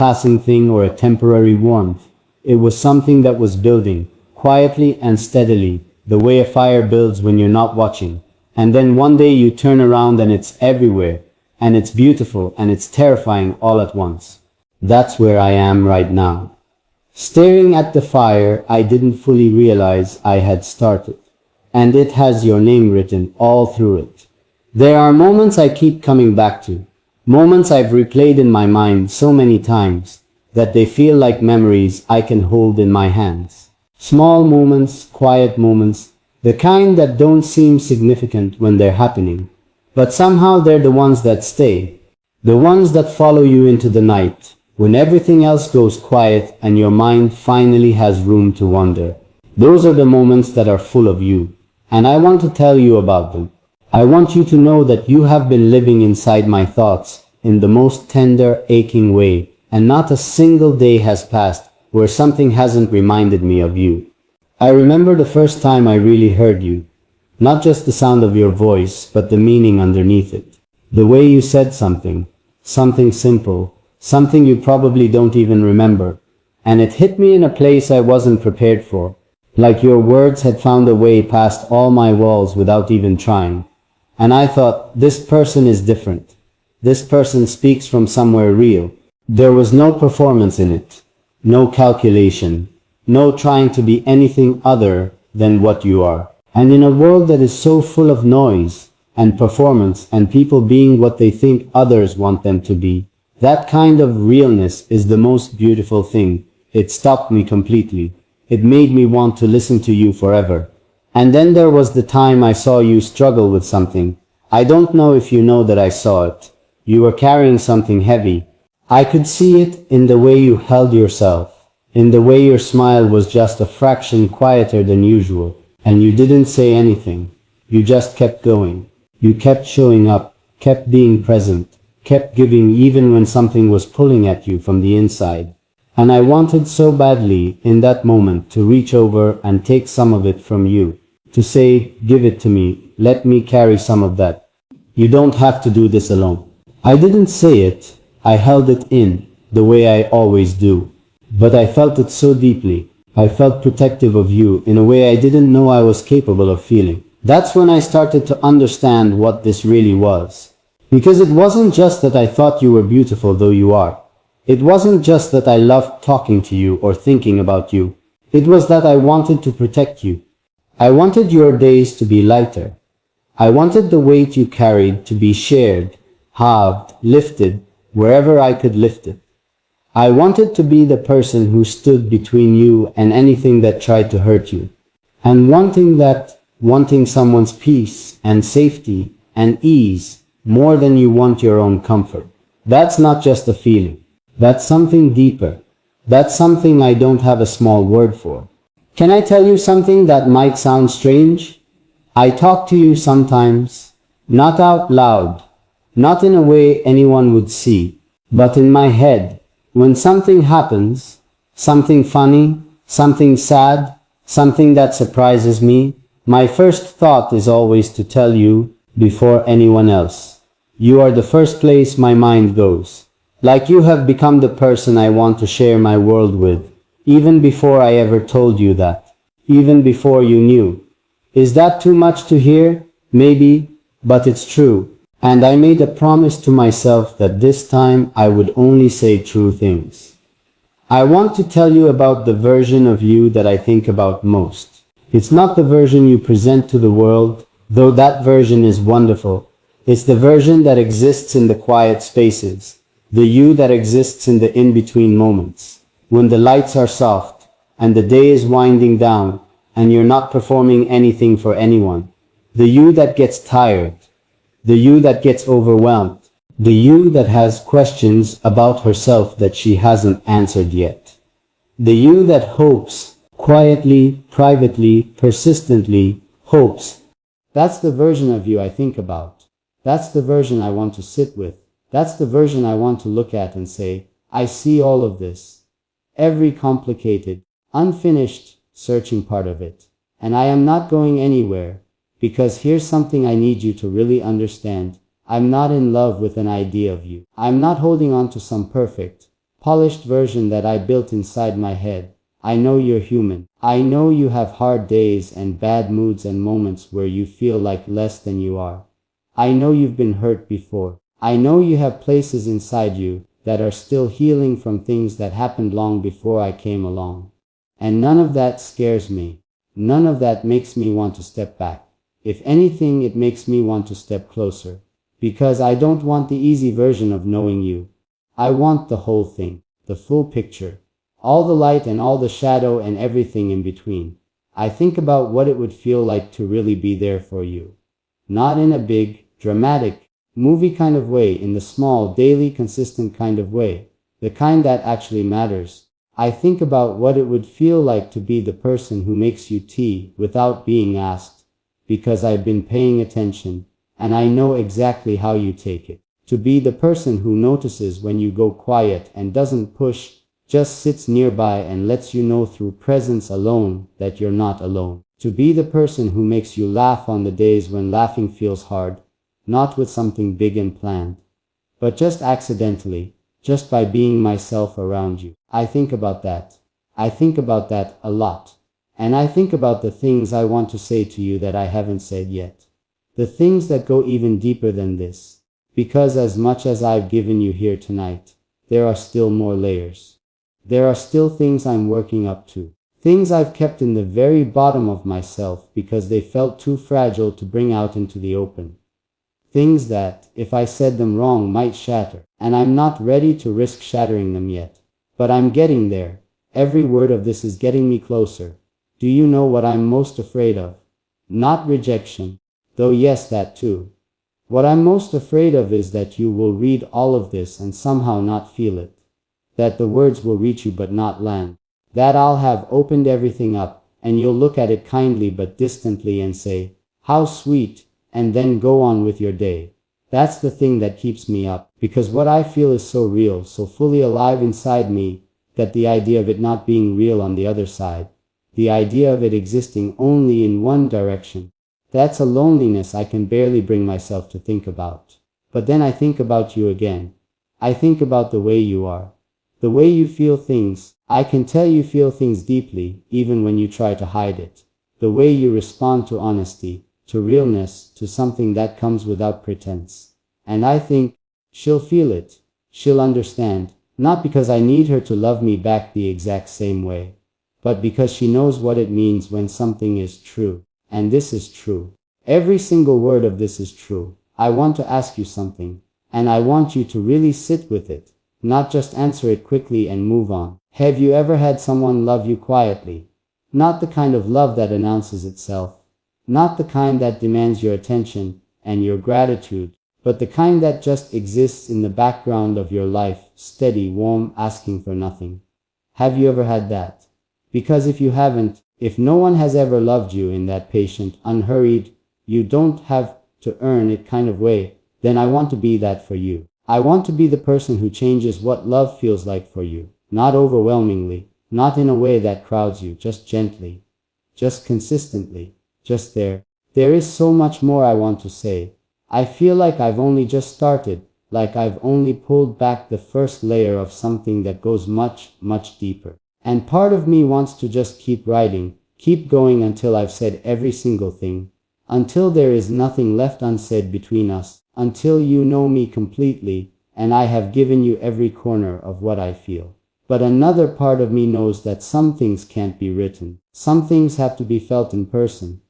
passing thing or a temporary warmth. It was something that was building, quietly and steadily, the way a fire builds when you're not watching. And then one day you turn around and it's everywhere, and it's beautiful and it's terrifying all at once. That's where I am right now. Staring at the fire I didn't fully realize I had started. And it has your name written all through it. There are moments I keep coming back to. Moments I've replayed in my mind so many times that they feel like memories I can hold in my hands. Small moments, quiet moments, the kind that don't seem significant when they're happening, but somehow they're the ones that stay. The ones that follow you into the night, when everything else goes quiet and your mind finally has room to wander. Those are the moments that are full of you, and I want to tell you about them. I want you to know that you have been living inside my thoughts in the most tender, aching way, and not a single day has passed where something hasn't reminded me of you. I remember the first time I really heard you, not just the sound of your voice, but the meaning underneath it. The way you said something simple, something you probably don't even remember, and it hit me in a place I wasn't prepared for, like your words had found a way past all my walls without even trying. And I thought, this person is different. This person speaks from somewhere real. There was no performance in it, no calculation, no trying to be anything other than what you are. And in a world that is so full of noise and performance and people being what they think others want them to be, that kind of realness is the most beautiful thing. It stopped me completely. It made me want to listen to you forever. And then there was the time I saw you struggle with something. I don't know if you know that I saw it. You were carrying something heavy. I could see it in the way you held yourself, in the way your smile was just a fraction quieter than usual, and you didn't say anything. You just kept going. You kept showing up, kept being present, kept giving even when something was pulling at you from the inside. And I wanted so badly in that moment to reach over and take some of it from you. To say, give it to me, let me carry some of that. You don't have to do this alone. I didn't say it, I held it in, the way I always do. But I felt it so deeply. I felt protective of you in a way I didn't know I was capable of feeling. That's when I started to understand what this really was. Because it wasn't just that I thought you were beautiful, though you are. It wasn't just that I loved talking to you or thinking about you. It was that I wanted to protect you. I wanted your days to be lighter. I wanted the weight you carried to be shared, halved, lifted, wherever I could lift it. I wanted to be the person who stood between you and anything that tried to hurt you. And wanting someone's peace and safety and ease more than you want your own comfort. That's not just a feeling. That's something deeper. That's something I don't have a small word for. Can I tell you something that might sound strange? I talk to you sometimes, not out loud, not in a way anyone would see, but in my head. When something happens, something funny, something sad, something that surprises me, my first thought is always to tell you before anyone else. You are the first place my mind goes. Like you have become the person I want to share my world with. Even before I ever told you that. Even before you knew. Is that too much to hear? Maybe, but it's true. And I made a promise to myself that this time I would only say true things. I want to tell you about the version of you that I think about most. It's not the version you present to the world, though that version is wonderful. It's the version that exists in the quiet spaces. The you that exists in the in-between moments. When the lights are soft, and the day is winding down, and you're not performing anything for anyone. The you that gets tired. The you that gets overwhelmed. The you that has questions about herself that she hasn't answered yet. The you that hopes, quietly, privately, persistently, hopes. That's the version of you I think about. That's the version I want to sit with. That's the version I want to look at and say, I see all of this. Every complicated, unfinished, searching part of it. And I am not going anywhere, because here's something I need you to really understand. I'm not in love with an idea of you. I'm not holding on to some perfect, polished version that I built inside my head. I know you're human. I know you have hard days and bad moods and moments where you feel like less than you are. I know you've been hurt before. I know you have places inside you that are still healing from things that happened long before I came along. And none of that scares me. None of that makes me want to step back. If anything, it makes me want to step closer. Because I don't want the easy version of knowing you. I want the whole thing, the full picture. All the light and all the shadow and everything in between. I think about what it would feel like to really be there for you. Not in a big, dramatic, movie kind of way, in the small, daily, consistent kind of way. The kind that actually matters. I think about what it would feel like to be the person who makes you tea without being asked. Because I've been paying attention, and I know exactly how you take it. To be the person who notices when you go quiet and doesn't push, just sits nearby and lets you know through presence alone that you're not alone. To be the person who makes you laugh on the days when laughing feels hard, not with something big and planned, but just accidentally, just by being myself around you. I think about that. I think about that a lot. And I think about the things I want to say to you that I haven't said yet. The things that go even deeper than this. Because as much as I've given you here tonight, there are still more layers. There are still things I'm working up to. Things I've kept in the very bottom of myself because they felt too fragile to bring out into the open. Things that, if I said them wrong, might shatter. And I'm not ready to risk shattering them yet. But I'm getting there. Every word of this is getting me closer. Do you know what I'm most afraid of? Not rejection. Though yes, that too. What I'm most afraid of is that you will read all of this and somehow not feel it. That the words will reach you but not land. That I'll have opened everything up, and you'll look at it kindly but distantly and say, "How sweet," and then go on with your day. That's the thing that keeps me up, because what I feel is so real, so fully alive inside me, that the idea of it not being real on the other side, the idea of it existing only in one direction, that's a loneliness I can barely bring myself to think about. But then I think about you again. I think about the way you are. The way you feel things. I can tell you feel things deeply, even when you try to hide it. The way you respond to honesty, to realness, to something that comes without pretense. And I think, she'll feel it. She'll understand. Not because I need her to love me back the exact same way, but because she knows what it means when something is true. And this is true. Every single word of this is true. I want to ask you something, and I want you to really sit with it. Not just answer it quickly and move on. Have you ever had someone love you quietly? Not the kind of love that announces itself. Not the kind that demands your attention and your gratitude, but the kind that just exists in the background of your life, steady, warm, asking for nothing. Have you ever had that? Because if you haven't, if no one has ever loved you in that patient, unhurried, you don't have to earn it kind of way, then I want to be that for you. I want to be the person who changes what love feels like for you. Not overwhelmingly, not in a way that crowds you, just gently, just consistently, just there. There is so much more I want to say. I feel like I've only just started, like I've only pulled back the first layer of something that goes much, much deeper. And part of me wants to just keep writing, keep going until I've said every single thing, until there is nothing left unsaid between us, until you know me completely, and I have given you every corner of what I feel. But another part of me knows that some things can't be written. Some things have to be felt in person.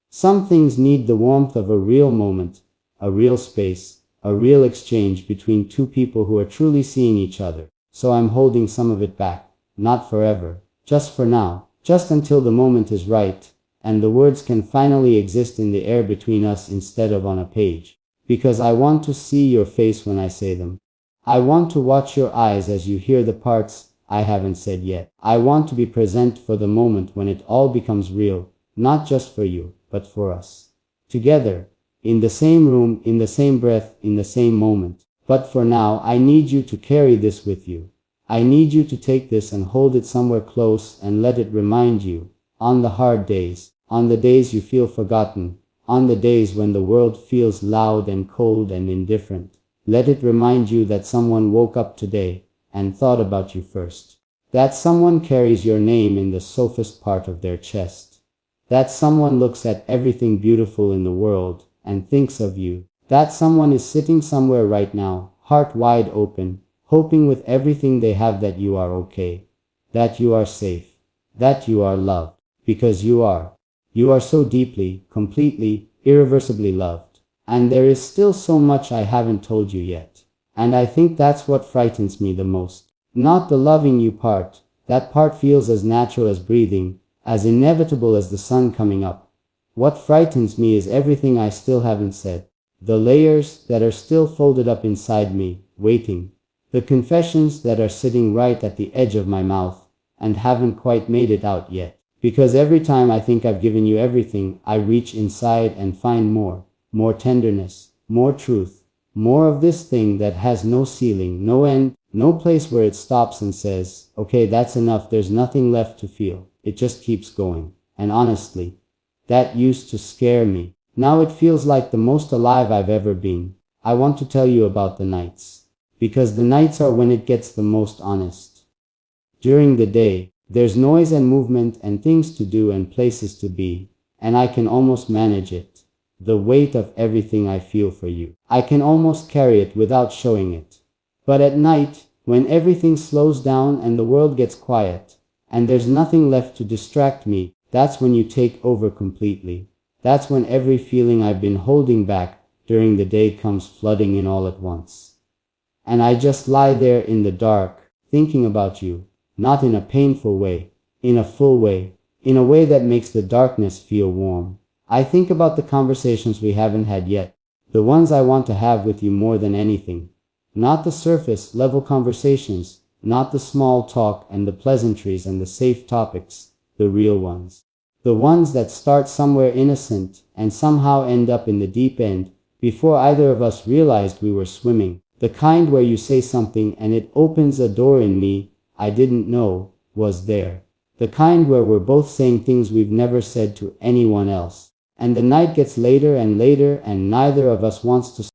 Some things need the warmth of a real moment, a real space, a real exchange between two people who are truly seeing each other. So I'm holding some of it back. Not forever. Just for now. Just until the moment is right, and the words can finally exist in the air between us instead of on a page. Because I want to see your face when I say them. I want to watch your eyes as you hear the parts I haven't said yet. I want to be present for the moment when it all becomes real, not just for you, but for us. Together, in the same room, in the same breath, in the same moment. But for now, I need you to carry this with you. I need you to take this and hold it somewhere close and let it remind you, on the hard days, on the days you feel forgotten, on the days when the world feels loud and cold and indifferent. Let it remind you that someone woke up today, and thought about you first. That someone carries your name in the softest part of their chest. That someone looks at everything beautiful in the world and thinks of you. That someone is sitting somewhere right now, heart wide open, hoping with everything they have that you are okay, that you are safe, that you are loved, because you are. You are so deeply, completely, irreversibly loved. And there is still so much I haven't told you yet. And I think that's what frightens me the most. Not the loving you part. That part feels as natural as breathing, as inevitable as the sun coming up. What frightens me is everything I still haven't said. The layers that are still folded up inside me, waiting. The confessions that are sitting right at the edge of my mouth, and haven't quite made it out yet. Because every time I think I've given you everything, I reach inside and find more. More tenderness, more truth, more of this thing that has no ceiling, no end, no place where it stops and says, okay, that's enough, there's nothing left to feel. It just keeps going. And honestly, that used to scare me. Now it feels like the most alive I've ever been. I want to tell you about the nights. Because the nights are when it gets the most honest. During the day, there's noise and movement and things to do and places to be, and I can almost manage it. The weight of everything I feel for you. I can almost carry it without showing it. But at night, when everything slows down and the world gets quiet, and there's nothing left to distract me, that's when you take over completely. That's when every feeling I've been holding back during the day comes flooding in all at once. And I just lie there in the dark, thinking about you, not in a painful way, in a full way, in a way that makes the darkness feel warm. I think about the conversations we haven't had yet, the ones I want to have with you more than anything. Not the surface level conversations, not the small talk and the pleasantries and the safe topics, the real ones. The ones that start somewhere innocent and somehow end up in the deep end before either of us realized we were swimming. The kind where you say something and it opens a door in me I didn't know was there. The kind where we're both saying things we've never said to anyone else. And the night gets later and later and neither of us wants to